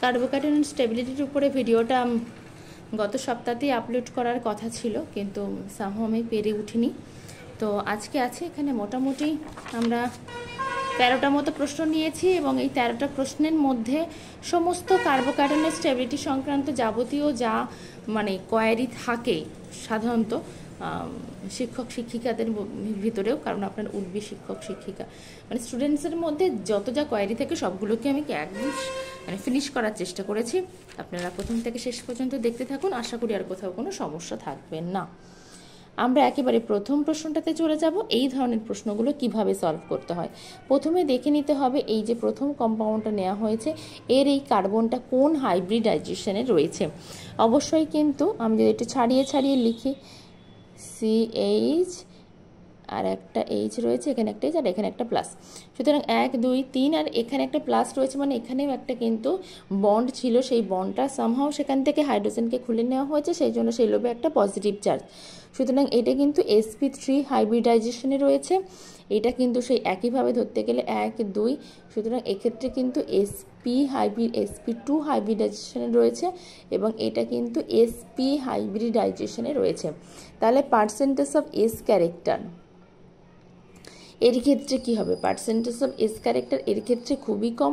কার্বোকার্বন স্টেবিলিটির উপরে ভিডিওটা গত সপ্তাহতেই আপলোড করার কথা ছিল, কিন্তু সামহাও আমি পেরে উঠিনি। তো আজকে আছে এখানে মোটামুটি আমরা 13টা মতো প্রশ্ন নিয়েছি এবং এই 13টা প্রশ্নের মধ্যে সমস্ত কার্বোকার্বনের স্টেবিলিটি সংক্রান্ত যাবতীয় যা মানে কোয়ারি থাকে সাধারণত শিক্ষক শিক্ষিকাদের ভিতরেও, কারণ আপনার উঠবি শিক্ষক শিক্ষিকা মানে স্টুডেন্টসের মধ্যে যত যা কোয়ারি থাকে সবগুলোকে আমি একদম মানে ফিনিশ করার চেষ্টা করেছি। আপনারা প্রথম থেকে শেষ পর্যন্ত দেখতে থাকুন, আশা করি আর কোথাও কোনো সমস্যা থাকবে না। আমরা একেবারে প্রথম প্রশ্নটাতে চলে যাব। এই ধরনের প্রশ্নগুলো কিভাবে সলভ করতে হয় প্রথমে দেখে নিতে হবে। এই যে প্রথম কম্পাউন্ডটা নেওয়া হয়েছে এর এই কার্বনটা কোন হাইব্রিডাইজেশনে রয়েছে। অবশ্যই কিন্তু আমি যদি একটু ছাড়িয়ে ছাড়িয়ে লিখি CH আর একটা H রয়েছে, এখানে একটা H আর এখানে একটা প্লাস, সুতরাং 1 2 3 আর এখানে একটা প্লাস রয়েছে, মানে এখানেও একটা কিন্তু বন্ড ছিল, সেই বন্ডটা সামহাও সেখান থেকে হাইড্রোজেনকে খুলে নেওয়া হয়েছে, সেই জন্য সেই লোভে একটা পজিটিভ চার্জ। সুতরাং এটা কিন্তু sp3 হাইব্রিডাইজেশনে রয়েছে, এটা কিন্তু সেই একইভাবে ধরতে গেলে 1 2, সুতরাং এক্ষেত্রে কিন্তু sp2 হাইব্রিডাইজেশনে রয়েছে এবং এটা কিন্তু sp হাইব্রিডাইজেশনে রয়েছে। তাহলে পার্সেন্টেজ অফ S ক্যারেক্টার এর ক্ষেত্রে কি হবে? পার্সেন্টেজ অফ S ক্যারেক্টার এর ক্ষেত্রে খুবই কম,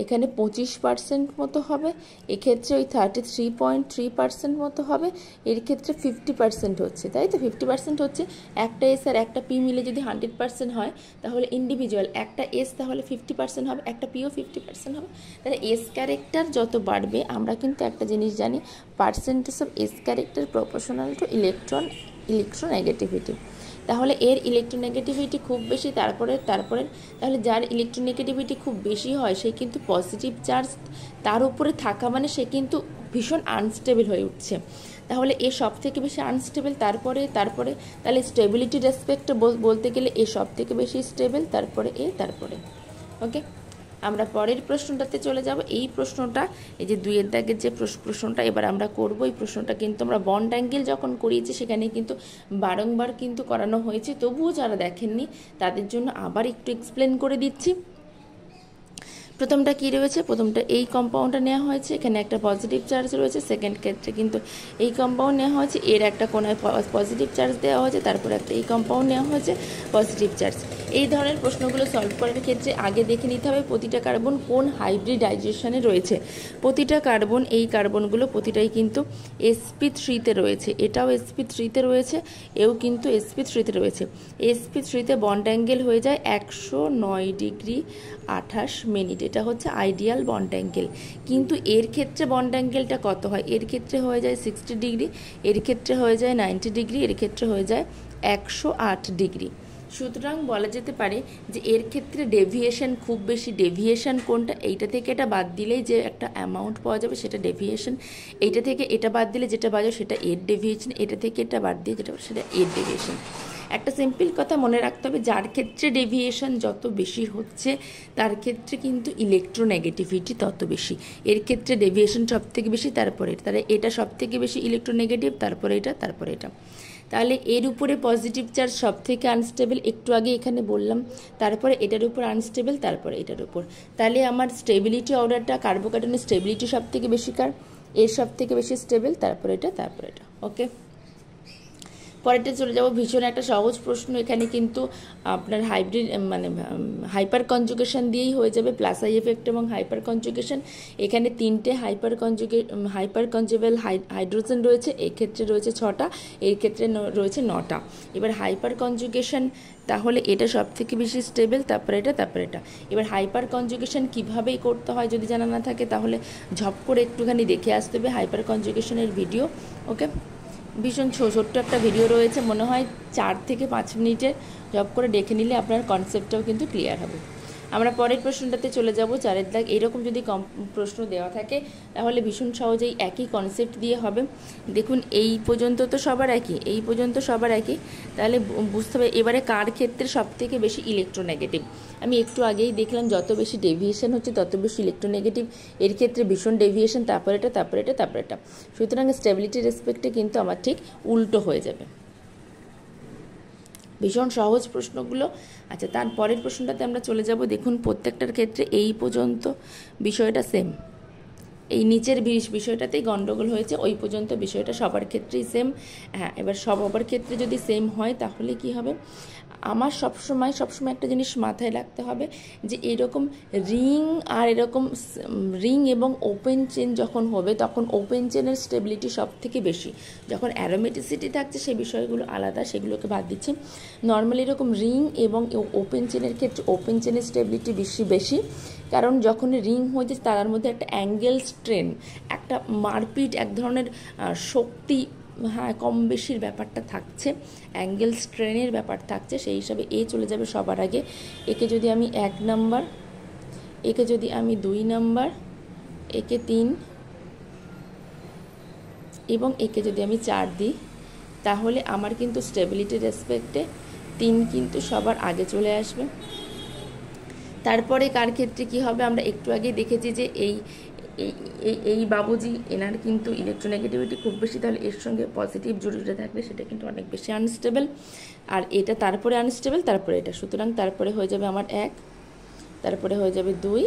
এখানে 25% মতো হবে, এক্ষেত্রে ওই 33.3% মতো হবে, এর ক্ষেত্রে 50% হচ্ছে, তাই তো 50% হচ্ছে। একটা S আর একটা P মিলে যদি 100% হয় তাহলে ইন্ডিভিজুয়াল একটা S তাহলে 50% হবে, একটা Pও 50% হবে। তাহলে S ক্যারেক্টার যত বাড়বে আমরা কিন্তু একটা জিনিস জানি, percentage of S character proportional to electronegativity. তাহলে এর ইলেকট্রোনেগেটিভিটি খুব বেশি, তারপরে তাহলে যার ইলেকট্রোনেগেটিভিটি খুব বেশি হয় সে কিন্তু পজিটিভ চার্জ তার উপরে থাকা মানে সে কিন্তু ভীষণ আনস্টেবল হয়ে উঠছে। তাহলে এ সব থেকে বেশি আনস্টেবল, তারপরে তাহলে স্টেবিলিটি রেসপেক্টে বলতে গেলে এ সব থেকে বেশি স্টেবল, তারপরে এ, তারপরে ওকে। আমরা পরের প্রশ্নটাতে চলে যাব। এই প্রশ্নটা এই যে 2 এর দাগের যে প্রশ্নটা এবার আমরা করব, এই প্রশ্নটা কিন্তু আমরা বন্ড অ্যাঙ্গেল যখন করিয়েছি সেখানে কিন্তু বারংবার কিন্তু করানো হয়েছে, তবুও যারা দেখেননি তাদের জন্য আবার একটু এক্সপ্লেন করে দিচ্ছি। প্রথমটা কি রয়েছে? প্রথমটা এই কম্পাউন্ডটা নেওয়া হয়েছে, এখানে একটা পজিটিভ চার্জ রয়েছে। সেকেন্ড ক্ষেত্রে কিন্তু এই কম্পাউন্ড নেওয়া হয়েছে, এর একটা কোনায় পজিটিভ চার্জ দেওয়া হয়েছে, তারপরে একটা এই কম্পাউন্ড নেওয়া হয়েছে পজিটিভ চার্জ। এই ধরনের প্রশ্নগুলো সলভ করার ক্ষেত্রে আগে দেখে নিতে হবে প্রতিটা কার্বন কোন হাইব্রিডাইজেশনে রয়েছে। প্রতিটা কার্বন, এই কার্বনগুলো প্রতিটাই কিন্তু sp3-তে রয়েছে, এটাও sp3-তে রয়েছে, এও কিন্তু sp3-তে রয়েছে। sp3-তে বন্ড অ্যাঙ্গেল হয়ে যায় 109 ডিগ্রি 28 মিনিট, এটা হচ্ছে আইডিয়াল বন্ড অ্যাঙ্গেল। কিন্তু এর ক্ষেত্রে বন্ড অ্যাঙ্গেলটা কত হয়? এর ক্ষেত্রে হয়ে যায় 60 ডিগ্রি, এর ক্ষেত্রে হয়ে যায় 90 ডিগ্রি, এর ক্ষেত্রে হয়ে যায় 108 ডিগ্রি। সুতরাং বলা যেতে পারে যে এর ক্ষেত্রে ডেভিয়েশন খুব বেশি। ডেভিয়েশন কোনটা? এইটা থেকে এটা বাদ দিলেই যে একটা অ্যামাউন্ট পাওয়া যাবে সেটা ডেভিয়েশন, এইটা থেকে এটা বাদ দিলে যেটা বাজে সেটা এর ডেভিয়েশন, এটা থেকে এটা বাদ দিয়ে যেটা সেটা এর ডেভিয়েশন। একটা সিম্পল কথা মনে রাখতে হবে, যার ক্ষেত্রে ডেভিয়েশন যত বেশি হচ্ছে তার ক্ষেত্রে কিন্তু ইলেকট্রোনেগেটিভিটি তত বেশি। এর ক্ষেত্রে ডেভিয়েশন সব থেকে বেশি, তারপরে তাহলে এটা সব থেকে বেশি ইলেকট্রোনেগেটিভ, তারপরে এটা, তারপরে এটা। তাহলে এর উপরে পজিটিভ চার্জ সব থেকে আনস্টেবল, একটু আগে এখানে বললাম, তারপরে এটার উপর আনস্টেবল, তারপরে এটার উপর। তাহলে আমার স্টেবিলিটি অর্ডারটা কার্বোকার্বনের স্টেবিলিটি সব থেকে বেশি কার, এর সব থেকে বেশি স্টেবল, তারপরে এটা, তারপরে এটা ওকে। পরেরটা চলে যাব, ভীষণ একটা সহজ প্রশ্ন। এখানে কিন্তু আপনার হাইব্রিড মানে হাইপার কনজুগেশন দিয়েই হয়ে যাবে, প্লাস আই এফেক্ট এবং হাইপার কনজুগেশন। এখানে 3টে হাইপার কনজুগেবল হাইড্রোজেন রয়েছে, এক্ষেত্রে রয়েছে 6টা, এর ক্ষেত্রে রয়েছে 9টা। এবার হাইপার কনজুগেশন, তাহলে এটা সব থেকে বেশি স্টেবল, তারপরে এটা, তারপরে এটা। এবার হাইপার কনজুগেশন কীভাবেই করতে হয় যদি জানা না থাকে তাহলে ঝপ করে একটুখানি দেখে আসতে হবে হাইপার কনজুগেশনের ভিডিও ওকে। ভীষণ ছোট্ট একটা ভিডিও রয়েছে, মনে হয় 4 থেকে 5 মিনিটের, জব করে দেখে নিলে আপনার কনসেপ্টটাও কিন্তু ক্লিয়ার হবে। আমরা পরের প্রশ্নটাতে চলে যাব। 4 দাগ। এরকম যদি প্রশ্ন দেওয়া থাকে তাহলে ভীষণ সহজেই একই কনসেপ্ট দিয়ে হবে। দেখুন এই পর্যন্ত তো সবার একই, এই পর্যন্ত সবার একই, তাহলে বুঝতে হবে এবারে কার ক্ষেত্রে সব থেকে বেশি ইলেকট্রোনেগেটিভ। আমি একটু আগেই দেখলাম যত বেশি ডেভিয়েশন হচ্ছে তত বেশি ইলেকট্রোনেগেটিভ, এর ক্ষেত্রে ভীষণ ডেভিয়েশন, তারপরে এটা, তারপরে এটা, তারপরে এটা। সুতরাং স্টেবিলিটি রেসপেক্টে কিন্তু আমার ঠিক উল্টো হয়ে যাবে। ভীষণ সহজ প্রশ্নগুলো। আচ্ছা, তার পরের প্রশ্নটাতে আমরা চলে যাব। দেখুন প্রত্যেকটার ক্ষেত্রে এই পর্যন্ত বিষয়টা সেম, এই নিচের বিষয়টাতেই গন্ডগোল হয়েছে, ওই পর্যন্ত বিষয়টা সবার ক্ষেত্রেই সেম। হ্যাঁ, এবার সবার ক্ষেত্রে যদি সেম হয় তাহলে কি হবে, আমার সবসময় একটা জিনিস মাথায় রাখতে হবে যে এরকম রিং আর এরকম রিং এবং ওপেন চেন যখন হবে তখন ওপেন চেনের স্টেবিলিটি সব থেকে বেশি। যখন অ্যারোমেটিসিটি থাকছে সেই বিষয়গুলো আলাদা, সেগুলোকে বাদ দিচ্ছি। নর্মালি এরকম রিং এবং ওপেন চেনের ক্ষেত্রে ওপেন চেনের স্টেবিলিটি বেশি, কারণ যখন রিং হয়েছে তার মধ্যে একটা অ্যাঙ্গেল স্ট্রেন, একটা মারপিট, এক ধরনের শক্তি, হ্যাঁ, কম বেশির ব্যাপারটা থাকছে, অ্যাঙ্গেল স্ট্রেনের ব্যাপার থাকছে। সেই হিসাবে এ চলে যাবে সবার আগে। একে যদি আমি 1 নাম্বার, একে যদি আমি 2 নাম্বার, একে 3 এবং একে যদি আমি 4 দিই, তাহলে আমার কিন্তু স্টেবিলিটির রেসপেক্টে 3 কিন্তু সবার আগে চলে আসবে। তারপরে কার ক্ষেত্রে কি হবে, আমরা একটু আগে দেখেছি যে এই বাবুজি এনার কিন্তু ইলেকট্রোনেগেটিভিটি খুব বেশি, তাহলে এর সঙ্গে পজিটিভ জড়িয়ে থাকলে সেটা কিন্তু অনেক বেশি আনস্টেবল। আর এটা তারপরে আনস্টেবল, তারপরে এটা, সুতরাং তারপরে হয়ে যাবে আমার 1, তারপরে হয়ে যাবে 2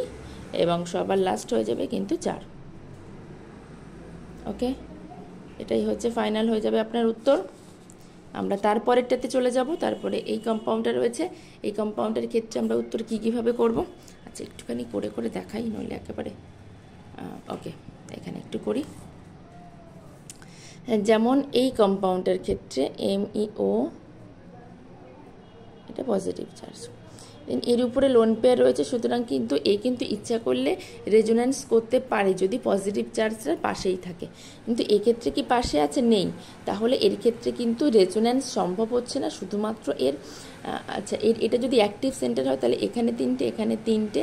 এবং সবার লাস্ট হয়ে যাবে কিন্তু 4। ওকে, এটাই হচ্ছে ফাইনাল হয়ে যাবে আপনার উত্তর। আমরা তারপরেরটাতে চলে যাব। তারপরে এই কম্পাউন্ডার রয়েছে, এই কম্পাউন্ডের ক্ষেত্রে আমরা উত্তর কীভাবে করব। আচ্ছা, একটুখানি করে দেখাই, নইলে একেবারে ওকে, এখানে একটু করি। যেমন এই কম্পাউন্ডের ক্ষেত্রে MEO, এটা পজিটিভ চার্জ, দেন এর উপরে লোন পেয়ার রয়েছে, সুতরাং কিন্তু কিন্তু ইচ্ছা করলে রেজোন্যান্স করতে পারে যদি পজিটিভ চার্জটা পাশেই থাকে, কিন্তু এক্ষেত্রে কি পাশে আছে, নেই, তাহলে এর ক্ষেত্রে কিন্তু রেজোন্যান্স সম্ভব হচ্ছে না। শুধুমাত্র এর আচ্ছা, এটা যদি অ্যাক্টিভ সেন্টার হয় তাহলে এখানে 3টে, এখানে 3টে,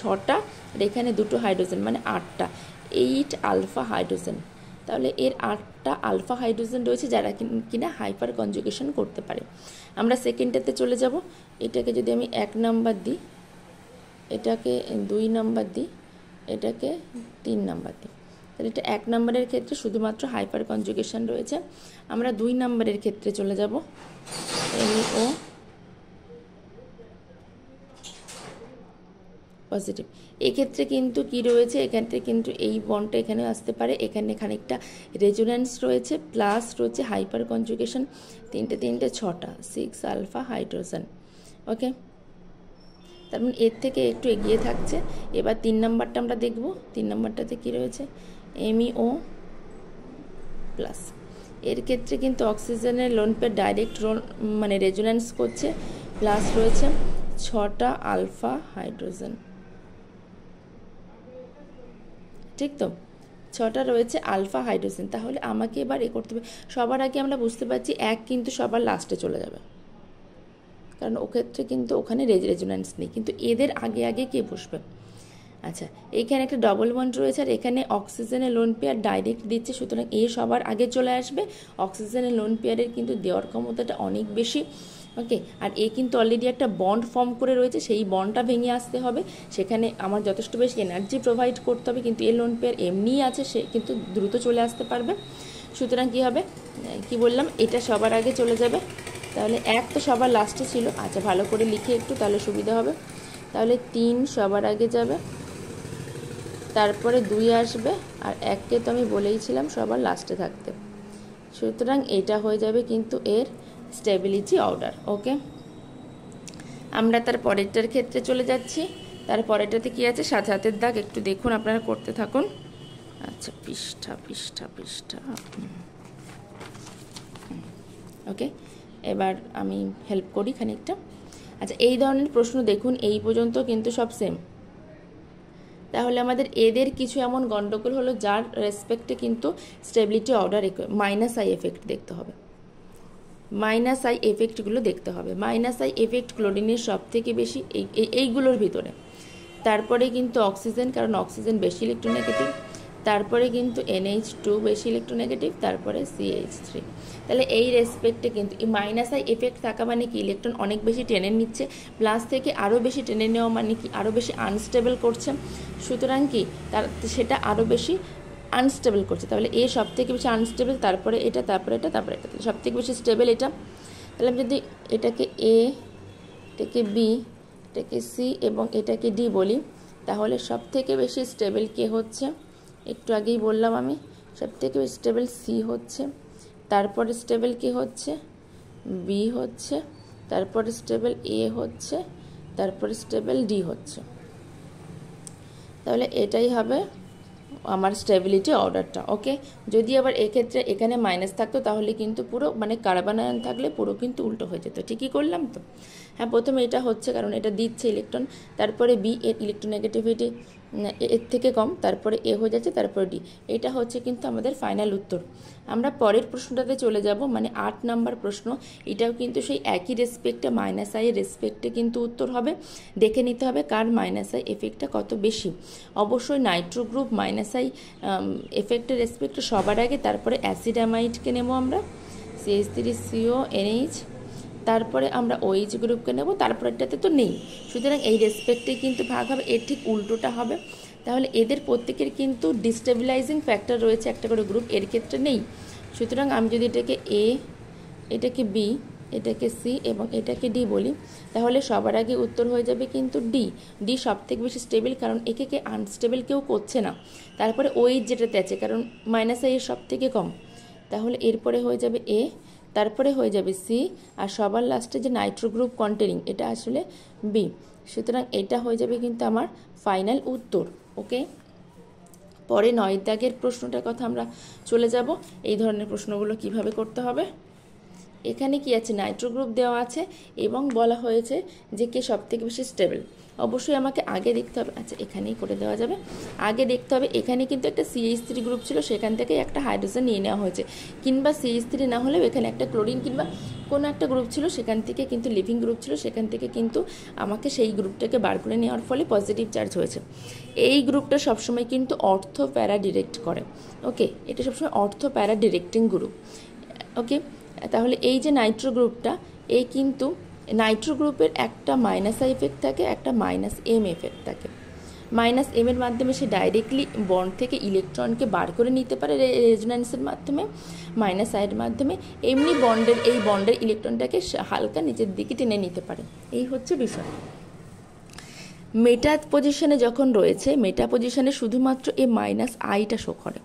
6টা, আর এখানে 2টো হাইড্রোজেন, মানে 8টা, 8 আলফা হাইড্রোজেন। তাহলে এর 8টা আলফা হাইড্রোজেন রয়েছে যারা কিনা হাইপার কনজুগেশন করতে পারে। আমরা সেকেন্ডটাতে চলে যাব। এটাকে যদি আমি 1 নাম্বার দিই, এটাকে 2 নাম্বার দিই, এটাকে 3 নাম্বার দিই, তাহলে এটা 1 নাম্বারের ক্ষেত্রে শুধুমাত্র হাইপার কনজুগেশন রয়েছে। আমরা 2 নাম্বারের ক্ষেত্রে চলে যাব। MEO পজিটিভ, এক্ষেত্রে কিন্তু কি রয়েছে, এখানে কিন্তু এই বন্ডটা এখানে আসতে পারে, এখানে খানিকটা রেজোন্যান্স রয়েছে, প্লাস রয়েছে হাইপার কনজুগেশন, 3টে 6টা, 6 আলফা হাইড্রোজেন। ওকে, তার মানে এর থেকে একটু এগিয়ে থাকছে। এবার 3 নাম্বারটা আমরা দেখব। 3 নাম্বারটাতে কি রয়েছে, MEO প্লাস। এর ক্ষেত্রে কিন্তু অক্সিজেনের লোন পেয়ার ডাইরেক্ট মানে রেজোন্যান্স করছে, প্লাস রয়েছে 6টা আলফা হাইড্রোজেন, ঠিক তো, 6টা রয়েছে আলফা হাইড্রোজেন। তাহলে আমাকে এবার করতে হবে, সবার আগে আমরা বুঝতে পারছি 1 কিন্তু সবার লাস্টে চলে যাবে, কারণ ওক্ষেত্রে কিন্তু ওখানে রেজোন্যান্স নেই, কিন্তু এদের আগে আগে কে বসবে। আচ্ছা, এইখানে একটা ডবল বন্ড রয়েছে, আর এখানে অক্সিজেনের লোন পেয়ার ডাইরেক্ট দিচ্ছে, সুতরাং এ সবার আগে চলে আসবে। অক্সিজেনের লোন পেয়ারের কিন্তু দেওয়ার ক্ষমতাটা অনেক বেশি। ওকে, আর এ কিন্তু অলরেডি একটা বন্ড ফর্ম করে রয়েছে, সেই বন্ডটা ভেঙে আসতে হবে, সেখানে আমার যথেষ্ট বেশি এনার্জি প্রোভাইড করতে হবে, কিন্তু এর লোন পেয়ার এমনিই আছে, সে কিন্তু দ্রুত চলে আসতে পারবে। সুতরাং কী হবে, কি বললাম, এটা সবার আগে চলে যাবে। তাহলে 1 তো সবার লাস্টে ছিল। আচ্ছা, ভালো করে লিখে একটু, তাহলে সুবিধা হবে। তাহলে 3 সবার আগে যাবে, তারপরে 2 আসবে, আর 1কে তো আমি বলেইছিলাম সবার লাস্টে থাকতে। সুতরাং এটা হয়ে যাবে কিন্তু এর স্টেবিলিটি অর্ডার। ওকে, আমরা তার পরেরটার ক্ষেত্রে চলে যাচ্ছি। তার পরেরটাতে কি আছে, সাথে হাতের দাগ, একটু দেখুন, আপনারা করতে থাকুন। আচ্ছা, পৃষ্ঠা ওকে, এবার আমি হেল্প করি খানিকটা। আচ্ছা, এই ধরনের প্রশ্ন দেখুন, এই পর্যন্ত কিন্তু সব সেম। তাহলে আমাদের এদের কিছু এমন গন্ডগোল হলো যার রেসপেক্টে কিন্তু স্টেবিলিটি অর্ডার -i এফেক্ট দেখতে হবে, -i এফেক্টগুলো দেখতে হবে। -i এফেক্ট ক্লোরিনের সব থেকে বেশি এইগুলোর ভিতরে, তারপরে কিন্তু অক্সিজেন, কারণ অক্সিজেন বেশি ইলেকট্রোনেগেটিভ, তারপরে কিন্তু NH2 বেশি ইলেকট্রোনেগেটিভ, তারপরে CH3। তাহলে এই রেসপেক্টে কিন্তু এই -i এফেক্ট থাকা মানে কি, ইলেকট্রন অনেক বেশি টেনে নিচ্ছে, প্লাস থেকে আরও বেশি টেনে নেওয়া মানে কি, আরও বেশি আনস্টেবল করছে, সুতরাং কি তার সেটা আরও বেশি আনস্টেবল করছে। তাহলে এ সব থেকে বেশি আনস্টেবল, তারপরে এটা, তারপরে এটা, তারপরে এটা, সব থেকে বেশি স্টেবল এটা। তাহলে আমি যদি এটাকে A, এটাকে B, এটাকে C এবং এটাকে D বলি, তাহলে সব থেকে বেশি স্টেবল কে হচ্ছে, একটু আগেই বললাম আমি, সবথেকে স্টেবল সি হচ্ছে, তারপরে স্টেবল কি হচ্ছে বি হচ্ছে, তারপরে স্টেবল এ হচ্ছে, তারপরে স্টেবল ডি হচ্ছে। তাহলে এটাই হবে আমার স্টেবিলিটি অর্ডারটা। ওকে, যদি আবার এক্ষেত্রে এখানে মাইনাস থাকতো তাহলে কিন্তু পুরো মানে কার্বন আয়ন থাকলে পুরো কিন্তু উল্টো হয়ে যেত। ঠিকই করলাম তো? হ্যাঁ, প্রথমে এটা হচ্ছে কারণ এটা দিচ্ছে ইলেকট্রন, তারপরে বি এর ইলেকট্রোনেগেটিভিটি এর থেকে কম, তারপরে এ হয়ে যাচ্ছে, তারপরে ডি। এটা হচ্ছে কিন্তু আমাদের ফাইনাল উত্তর। আমরা পরের প্রশ্নটাতে চলে যাব, মানে 8 নাম্বার প্রশ্ন। এটাও কিন্তু সেই একই রেসপেক্টে মাইনাস আই এর রেসপেক্টে কিন্তু উত্তর হবে। দেখে নিতে হবে কার মাইনাস আই এফেক্টটা কত বেশি। অবশ্যই নাইট্রো গ্রুপ মাইনাস আই এফেক্টের রেসপেক্টে সবার আগে, তারপরে অ্যাসিডামাইডকে নেব আমরা, CH3CONH, তারপরে আমরা OH গ্রুপকে নেব, তারপরেরটাতে তো নেই, সুতরাং এই রেসপেক্টে কিন্তু ভাগ হবে। এর ঠিক উল্টোটা হবে। তাহলে এদের প্রত্যেকের কিন্তু ডিস্টেবিলাইজিং ফ্যাক্টর রয়েছে একটা করে গ্রুপ, এর ক্ষেত্রে নেই। সুতরাং আমি যদি এটাকে এ, এটাকে বি, এটাকে সি এবং এটাকে ডি বলি, তাহলে সবার আগে উত্তর হয়ে যাবে কিন্তু ডি। ডি সব থেকে বেশি স্টেবল, কারণ একে আনস্টেবল কেউ করছে না। তারপরে OH যেটাতে আছে, কারণ মাইনাস আই এর সব থেকে কম। তাহলে এরপরে হয়ে যাবে এ, তারপরে হয়ে যাবে সি, আর সবার লাস্টে যে নাইট্রো গ্রুপ কন্টেনিং এটা আসলে বি। সুতরাং এটা হয়ে যাবে কিন্তু আমার ফাইনাল উত্তর। ওকে, পরে 9 দাগের প্রশ্নটার কথা আমরা চলে যাব। এই ধরনের প্রশ্নগুলো কিভাবে করতে হবে। এখানে কি আছে, নাইট্রো গ্রুপ দেওয়া আছে এবং বলা হয়েছে যে কে সব থেকে বেশি স্টেবল। অবশ্যই আমাকে আগে দেখতে হবে, আচ্ছা এখানেই করে দেওয়া যাবে। আগে দেখতে হবে এখানে কিন্তু একটা CH3 গ্রুপ ছিল, সেখান থেকে একটা হাইড্রোজেন নিয়ে নেওয়া হয়েছে, কিংবা CH3 না হলেও এখানে একটা ক্লোরিন কিংবা কোনো একটা গ্রুপ ছিল, সেখান থেকে কিন্তু লিভিং গ্রুপ ছিল, সেখান থেকে কিন্তু আমাকে সেই গ্রুপটাকে বার করে নেওয়ার ফলে পজিটিভ চার্জ হয়েছে। এই গ্রুপটা সবসময় কিন্তু অর্থ প্যারা ডিরেক্ট করে। ওকে, এটা সবসময় অর্থ প্যারা ডিরেক্টিং গ্রুপ। ওকে, তাহলে এই যে নাইট্রো গ্রুপটা, এই কিন্তু নাইট্রো গ্রুপের একটা মাইনাস আই এফেক্ট থাকে, একটা মাইনাস এম এফেক্ট থাকে। মাইনাস এম এর মাধ্যমে সে ডাইরেক্টলি বন্ড থেকে ইলেকট্রনকে বার করে নিতে পারে রেজোন্যান্সের মাধ্যমে, মাইনাস আইয়ের মাধ্যমে এমনি এই বন্ডের ইলেকট্রনটাকে হালকা নিচের দিকে টেনে নিতে পারে। এই হচ্ছে বিষয়। মেটা পজিশনে যখন রয়েছে, মেটা পজিশনে শুধুমাত্র এই মাইনাস আইটা শো করে।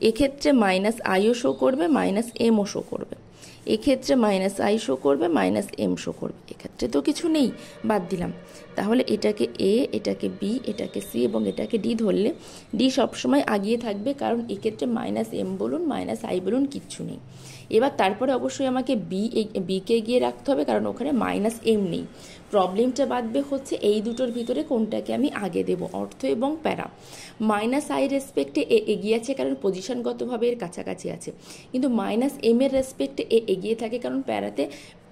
এক্ষেত্রে মাইনাস আইও শো করবে, মাইনাস এমও শো করবে। এক্ষেত্রে মাইনাস আই শো করবে, মাইনাস এম শো করবে। এক্ষেত্রে তো কিছু নেই, বাদ দিলাম। তাহলে এটাকে এ, এটাকে বি, এটাকে সি এবং এটাকে ডি ধরলে ডি সবসময় আগিয়ে থাকবে, কারণ এক্ষেত্রে মাইনাস এম বলুন মাইনাস আই বলুন কিচ্ছু নেই। এবার তারপরে অবশ্যই আমাকে বিকে এগিয়ে রাখতে হবে, কারণ ওখানে মাইনাস এম নেই। প্রবলেমটা বাঁধবে হচ্ছে এই দুটোর ভিতরে কোনটাকে আমি আগে দেব, অর্থ এবং প্যারা। মাইনাস আই রেসপেক্টে এ এগিয়ে আছে কারণ পজিশনগতভাবে এর কাছাকাছি আছে, কিন্তু মাইনাস এম এর রেসপেক্টে এ এগিয়ে থাকে কারণ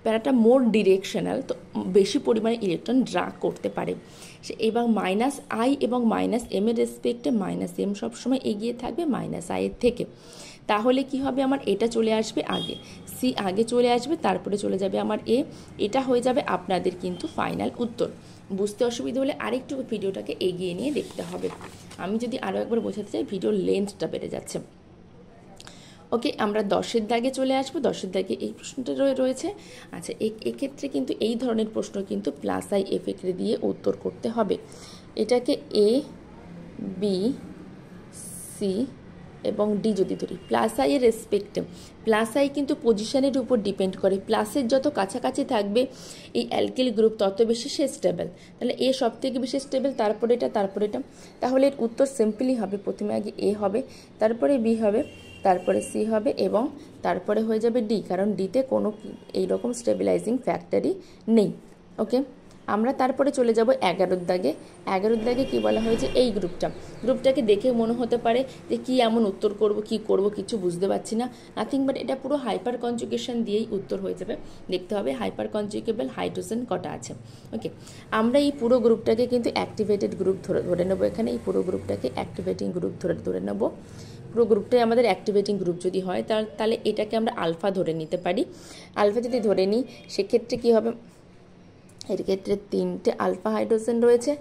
প্যারাটা মোর ডিরেকশনাল, তো বেশি পরিমাণে ইলেকট্রন ড্রা করতে পারে। এবং মাইনাস আই এবং মাইনাস এম এর রেসপেক্টে মাইনাস এম সবসময় এগিয়ে থাকবে মাইনাস আই এর থেকে। তাহলে কি হবে, আমার এটা চলে আসবে আগে, সি আগে চলে আসবে, তারপরে চলে যাবে আমার এ। এটা হয়ে যাবে আপনাদের কিন্তু ফাইনাল উত্তর। বুঝতে অসুবিধা হলে আরেকটু ভিডিওটাকে এগিয়ে নিয়ে দেখতে হবে। আমি যদি আরও একবার বোঝাতে চাই, ভিডিওর লেন্থটা বেড়ে যাচ্ছে। ওকে, আমরা 10 দাগে চলে আসবো। 10 দাগে এই প্রশ্নটা রয়েছে। আচ্ছা, এক্ষেত্রে কিন্তু এই ধরনের প্রশ্ন কিন্তু প্লাস আই এফেক্ট দিয়ে উত্তর করতে হবে। এটাকে এ, বি, সি এবং ডি যদি ধরি, প্লাস আই এর রেসপেক্টে, প্লাস আই কিন্তু পজিশনের উপর ডিপেন্ড করে। প্লাসের যত কাছাকাছি থাকবে এই অ্যালকিল গ্রুপ তত বেশি সে স্টেবল। তাহলে এ সব থেকে বেশি স্টেবল, তারপরে এটা, তারপরে এটা। তাহলে এর উত্তর সিম্পলি হবে, প্রথমে আগে এ হবে, তারপরে বি হবে, তারপরে সি হবে এবং তারপরে হয়ে যাবে ডি, কারণ ডিতে কোনো এইরকম স্টেবিলাইজিং ফ্যাক্টরই নেই। ওকে, আমরা তারপরে চলে যাব 11 দাগে। 11 দাগে কী বলা হয়েছে, এই গ্রুপটাকে দেখে মনে হতে পারে যে কি এমন উত্তর করব, কি করব কিছু বুঝতে পারছি না। নাথিং বাট এটা পুরো হাইপার কনজুগেশন দিয়েই উত্তর হয়ে যাবে। দেখতে হবে হাইপার কনজুগেবল হাইড্রোজেন কটা আছে। ওকে, আমরা এই পুরো গ্রুপটাকে কিন্তু অ্যাক্টিভেটেড গ্রুপ ধরে নেব। এখানে এই পুরো গ্রুপটাকে অ্যাক্টিভেটিং গ্রুপ ধরে নেব। পুরো গ্রুপটাই আমাদের অ্যাক্টিভেটিং গ্রুপ যদি হয়, তাহলে এটাকে আমরা আলফা ধরে নিতে পারি। আলফা যদি ধরে নিই, সেক্ষেত্রে কী হবে, এর ক্ষেত্রে 3টে আলফা হাইড্রোজেন রয়েছে,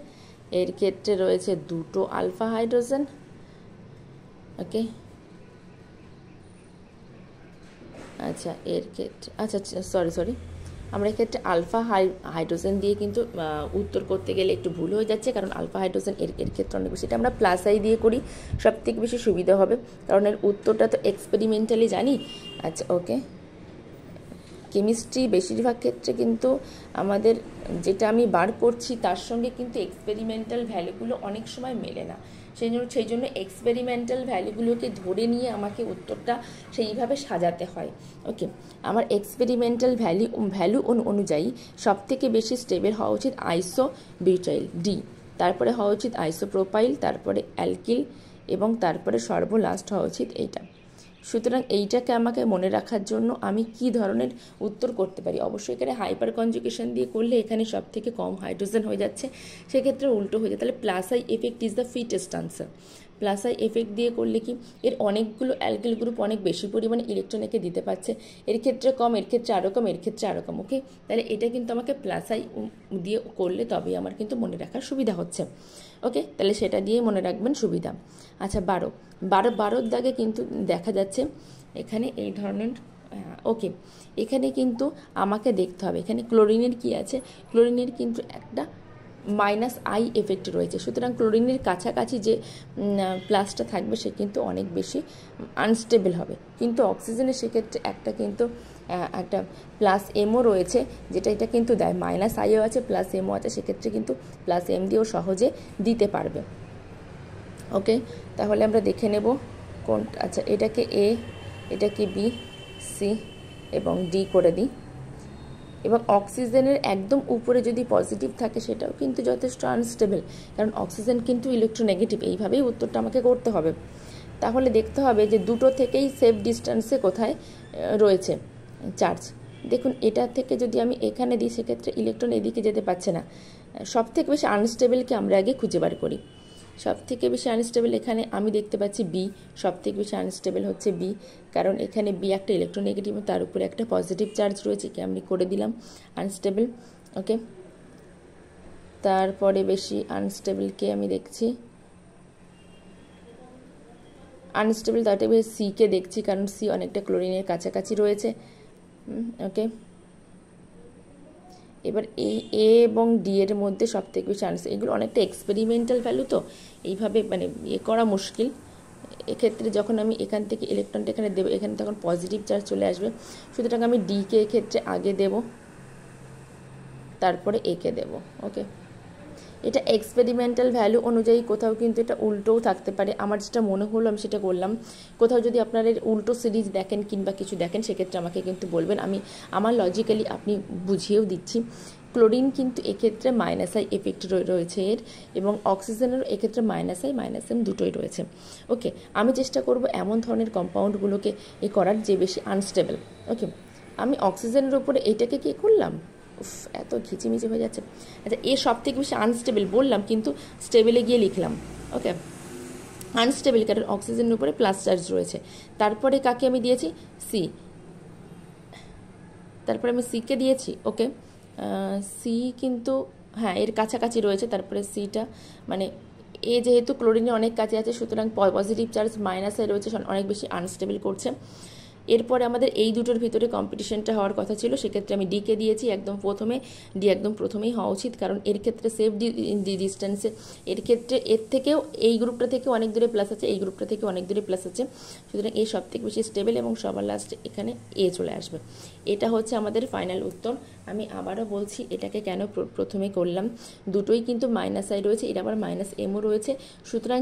এর ক্ষেত্রে রয়েছে 2টো আলফা হাইড্রোজেন। ওকে, আচ্ছা এর ক্ষেত্রে, আচ্ছা সরি আমরা এক্ষেত্রে আলফা হাইড্রোজেন দিয়ে কিন্তু উত্তর করতে গেলে একটু ভুল হয়ে যাচ্ছে, কারণ আলফা হাইড্রোজেন এর ক্ষেত্রে অনেক বেশি, এটা আমরা প্লাস আই দিয়ে করি, সব থেকে বেশি সুবিধা হবে, কারণ এর উত্তরটা তো এক্সপেরিমেন্টালি জানি। আচ্ছা ওকে, কেমিস্ট্রি বেশিরভাগ ক্ষেত্রে কিন্তু আমাদের যেটা আমি বার করছি তার সঙ্গে কিন্তু এক্সপেরিমেন্টাল ভ্যালুগুলো অনেক সময় মেলে না, সেই জন্য এক্সপেরিমেন্টাল ভ্যালুগুলোকে ধরে নিয়ে আমাকে উত্তরটা সেইভাবে সাজাতে হয়। ওকে, আমার এক্সপেরিমেন্টাল ভ্যালু অনুযায়ী সবথেকে বেশি স্টেবল হওয়া উচিত আইসোবিউটাইল ডি, তারপরে হওয়া উচিত আইসোপ্রোপাইল, তারপরে অ্যালকিল, এবং তারপরে সর্বলাস্ট হওয়া উচিত এইটা। সুতরাং এইটাকে আমাকে মনে রাখার জন্য আমি কি ধরনের উত্তর করতে পারি? অবশ্যই এখানে হাইপার কনজুগেশন দিয়ে করলে এখানে সব থেকে কম হাইড্রোজেন হয়ে যাচ্ছে, সেক্ষেত্রে উল্টো হয়ে যায়, তাহলে plus I effect is the fittest answer. Plus I effect দিয়ে করলে কি এর অনেকগুলো অ্যালকিল গ্রুপ অনেক বেশি পরিমাণে ইলেকট্রন একে দিতে পারছে, এর ক্ষেত্রে কম, এর ক্ষেত্রে আরও কম, এর ক্ষেত্রে আরও কম। ওকে, তাহলে এটা কিন্তু আমাকে প্লাস আই দিয়ে করলে তবেই আমার কিন্তু মনে রাখার সুবিধা হচ্ছে। ওকে, তাহলে সেটা দিয়ে মনে রাখবেন, সুবিধা। আচ্ছা, বারোর দাগে কিন্তু দেখা যাচ্ছে এখানে এই ধরনের। ওকে, এখানে কিন্তু আমাকে দেখতে হবে এখানে ক্লোরিনের কি আছে, ক্লোরিনের কিন্তু একটা মাইনাস আই এফেক্ট রয়েছে, সুতরাং ক্লোরিনের কাছাকাছি যে প্লাসটা থাকবে সে কিন্তু অনেক বেশি আনস্টেবল হবে, কিন্তু অক্সিজেনের সেক্ষেত্রে একটা প্লাস এমও রয়েছে, যেটা এটা কিন্তু দেয়, মাইনাস আইও আছে প্লাস এমও আছে, সেক্ষেত্রে কিন্তু প্লাস এম দিয়েও সহজে দিতে পারবে। ওকে, তাহলে আমরা দেখে নেব কোন, আচ্ছা এটাকে এ, এটাকে বি, সি এবং ডি করে দিই, এবং অক্সিজেনের একদম উপরে যদি পজিটিভ থাকে সেটাও কিন্তু যথেষ্ট আনস্টেবল, কারণ অক্সিজেন কিন্তু ইলেকট্রোনেগেটিভ, এইভাবেই উত্তরটা আমাকে করতে হবে। তাহলে দেখতে হবে যে দুটো থেকেই সেফ ডিস্টেন্সে কোথায় রয়েছে চার্জ। দেখুন, এটা থেকে যদি আমি এখানে দিই সেক্ষেত্রে ইলেকট্রন এদিকে যেতে পারছে না, সব থেকে বেশি আনস্টেবলকে আমরা আগে খুঁজে বার করি। সব থেকে বেশি আনস্টেবল এখানে আমি দেখতে পাচ্ছি বি, সব থেকে বেশি আনস্টেবল হচ্ছে বি, কারণ এখানে বি একটা ইলেকট্রোনেগেটিভ, তার উপরে একটা পজিটিভ চার্জ রয়েছে, কি আমি করে দিলাম আনস্টেবল। ওকে, তারপরে বেশি আনস্টেবলকে আমি দেখছি, আনস্টেবল তার থেকে সিকে দেখছি, কারণ সি অনেকটা ক্লোরিনের কাছাকাছি রয়েছে। ওকে, এবার এই এ এবং ডি এর মধ্যে সব থেকে বেশি আনস্টেবল, এগুলো অনেকটা এক্সপেরিমেন্টাল ভ্যালু, তো এইভাবে মানে করা মুশকিল। এক্ষেত্রে যখন আমি এখান থেকে ইলেকট্রনটা এখানে দেবো, এখানে তখন পজিটিভ চার্জ চলে আসবে, সুতরাং আমি ডিকে এক্ষেত্রে আগে দেব, তারপরে একে দেব। ওকে, এটা এক্সপেরিমেন্টাল ভ্যালু অনুযায়ী কোথাও কিন্তু এটা উল্টোও থাকতে পারে, আমার যেটা মনে হলো আমি সেটা করলাম। কোথাও যদি আপনার এর উল্টো সিরিজ দেখেন কিংবা কিছু দেখেন সেক্ষেত্রে আমাকে কিন্তু বলবেন, আমি আমার লজিক্যালি আপনি বুঝিয়েও দিচ্ছি। ক্লোরিন কিন্তু এক্ষেত্রে মাইনাস আই এফেক্ট রয়েছে এর, এবং অক্সিজেনেরও এক্ষেত্রে মাইনাস আই মাইনাস এম দুটোই রয়েছে। ওকে, আমি চেষ্টা করব এমন ধরনের কম্পাউন্ডগুলোকে করার যে বেশি আনস্টেবল। ওকে, আমি অক্সিজেনের উপরে এইটাকে কি করলাম, এত ঘিচিমিচি হয়ে যাচ্ছে। আচ্ছা, এ সব থেকে বেশি আনস্টেবল বললাম, কিন্তু স্টেবলে গিয়ে লিখলাম। ওকে, আনস্টেবল কারণ অক্সিজেনের উপরে প্লাস চার্জ রয়েছে। তারপরে কাকে আমি দিয়েছি, সি, তারপরে আমি সিকে দিয়েছি। ওকে, সি কিন্তু হ্যাঁ এর কাছাকাছি রয়েছে, তারপরে সিটা মানে এ যেহেতু ক্লোরিনে অনেক কাছে আছে, সুতরাং পজিটিভ চার্জ মাইনাসে রয়েছে, অনেক বেশি আনস্টেবল করছে। এরপরে আমাদের এই দুটোর ভিতরে কম্পিটিশনটা হওয়ার কথা ছিল, সেক্ষেত্রে আমি ডিকে দিয়েছি একদম প্রথমে, ডি একদম প্রথমেই হওয়া উচিত, কারণ এর ক্ষেত্রে সেফ ডিস্টেন্সে, এর ক্ষেত্রে এর থেকেও এই গ্রুপটা থেকে অনেক দূরে প্লাস আছে, এই গ্রুপটা থেকে অনেক দূরে প্লাস আছে, সুতরাং এই সব থেকে বেশি স্টেবল, এবং সবার লাস্টে এখানে এ চলে আসবে। এটা হচ্ছে আমাদের ফাইনাল উত্তর। আমি আবারও বলছি এটাকে কেন প্রথমে করলাম, দুটোই কিন্তু মাইনাস আই রয়েছে, এটা আবার মাইনাস এমও রয়েছে, সুতরাং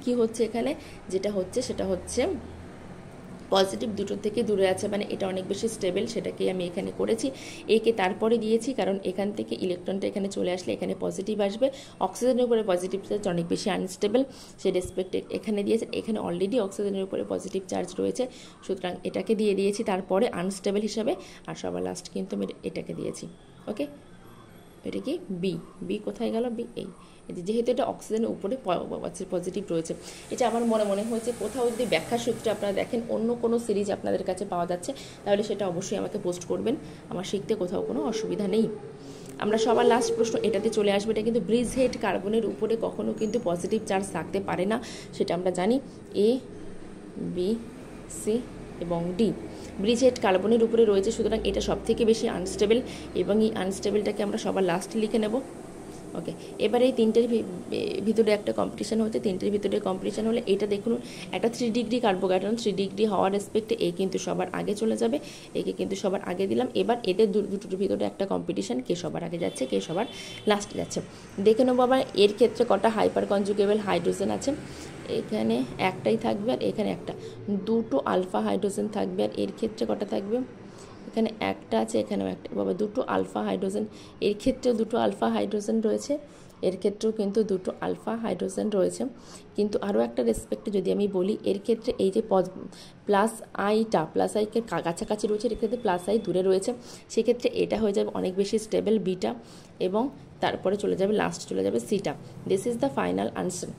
কি হচ্ছে এখানে যেটা হচ্ছে সেটা হচ্ছে পজিটিভ দুটো থেকে দূরে আছে, মানে এটা অনেক বেশি স্টেবল, সেটাকেই আমি এখানে করেছি। একে তারপরে দিয়েছি কারণ এখান থেকে ইলেকট্রনটা এখানে চলে আসলে এখানে পজিটিভ আসবে, অক্সিজেনের উপরে পজিটিভ চার্জ অনেক বেশি আনস্টেবল, সে রেসপেক্টে এখানে দিয়েছে, এখানে অলরেডি অক্সিজেনের উপরে পজিটিভ চার্জ রয়েছে, সুতরাং এটাকে দিয়ে দিয়েছি তারপরে আনস্টেবল হিসাবে, আর সবার লাস্ট কিন্তু আমি এটাকে দিয়েছি। ওকে, এটা কি বি কোথায় গেল, বি এই, যেহেতু এটা অক্সিজেনের উপরে পজিটিভ রয়েছে। এটা আমার মনে হয়েছে কোথাও যদি ব্যাখ্যা সূত্রে আপনারা দেখেন অন্য কোনো সিরিজ আপনাদের কাছে পাওয়া যাচ্ছে, তাহলে সেটা অবশ্যই আমাকে পোস্ট করবেন, আমার শিখতে কোথাও কোনো অসুবিধা নেই। আমরা সবার লাস্ট প্রশ্ন এটাতে চলে আসবে, এটা কিন্তু ব্রিজ হেড কার্বনের উপরে কখনো কিন্তু পজিটিভ চার্জ থাকতে পারে না, সেটা আমরা জানি। এ, বি, সি এবং ডি। ব্রিজহেড কার্বনের উপরে রয়েছে, সুতরাং এটা সবথেকে বেশি আনস্টেবল এবং এই আনস্টেবলটাকে আমরা সবার লাস্টে লিখে নেব। ওকে, এবারে এই তিনটের ভিতরে একটা কম্পিটিশান হচ্ছে, তিনটের ভিতরে কম্পিটিশান হলে এটা দেখুন একটা 3 ডিগ্রি কার্বোক্যাটায়ন, 3 ডিগ্রি হওয়ার রেসপেক্টে এ কিন্তু সবার আগে চলে যাবে, একে কিন্তু সবার আগে দিলাম। এবার এদের দুটোর ভিতরে একটা কম্পিটিশান, কে সবার আগে যাচ্ছে কে সবার লাস্টে যাচ্ছে। দেখে নেবো আবার এর ক্ষেত্রে কটা হাইপার কনজুগেবল হাইড্রোজেন আছে। এখানে একটাই থাকবে আর এখানে একটা, দুটো আলফা হাইড্রোজেন থাকবে। আর এর ক্ষেত্রে কটা থাকবে, এখানে একটা আছে এখানেও একটা, বাবা দুটো আলফা হাইড্রোজেন, এর ক্ষেত্রেও দুটো আলফা হাইড্রোজেন রয়েছে, এর ক্ষেত্রেও কিন্তু দুটো আলফা হাইড্রোজেন রয়েছে। কিন্তু আরও একটা রেসপেক্টে যদি আমি বলি, এর ক্ষেত্রে এই যে প্লাস আইকে কাছাকাছি রয়েছে, এর ক্ষেত্রে প্লাস আই দূরে রয়েছে, সেক্ষেত্রে এটা হয়ে যাবে অনেক বেশি স্টেবল বিটা, এবং তারপরে চলে যাবে লাস্ট চলে যাবে সিটা। This is the final answer.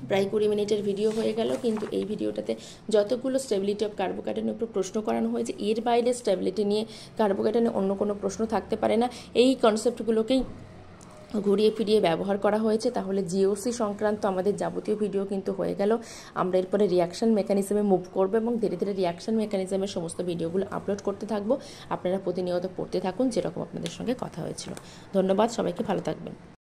প্রায় 20 মিনিটের ভিডিও হয়ে গেল, কিন্তু এই ভিডিওটাতে যতগুলো স্টেবিলিটি অফ কার্বোক্যাটায়নের উপর প্রশ্ন করানো হয়েছে, এর বাইরে স্টেবিলিটি নিয়ে কার্বোক্যাটায়নের অন্য কোনো প্রশ্ন থাকতে পারে না। এই কনসেপ্টগুলোকেই ঘুরিয়ে ফিরিয়ে ব্যবহার করা হয়েছে। তাহলে জিওসি সংক্রান্ত আমাদের যাবতীয় ভিডিও কিন্তু হয়ে গেল। আমরা এরপরে রিয়াকশান মেকানিজমে মুভ করবো এবং ধীরে ধীরে রিয়াকশান মেকানিজমের সমস্ত ভিডিওগুলো আপলোড করতে থাকবো। আপনারা প্রতিনিয়ত পড়তে থাকুন, যেরকম আপনাদের সঙ্গে কথা হয়েছিল। ধন্যবাদ, সবাইকে ভালো থাকবেন।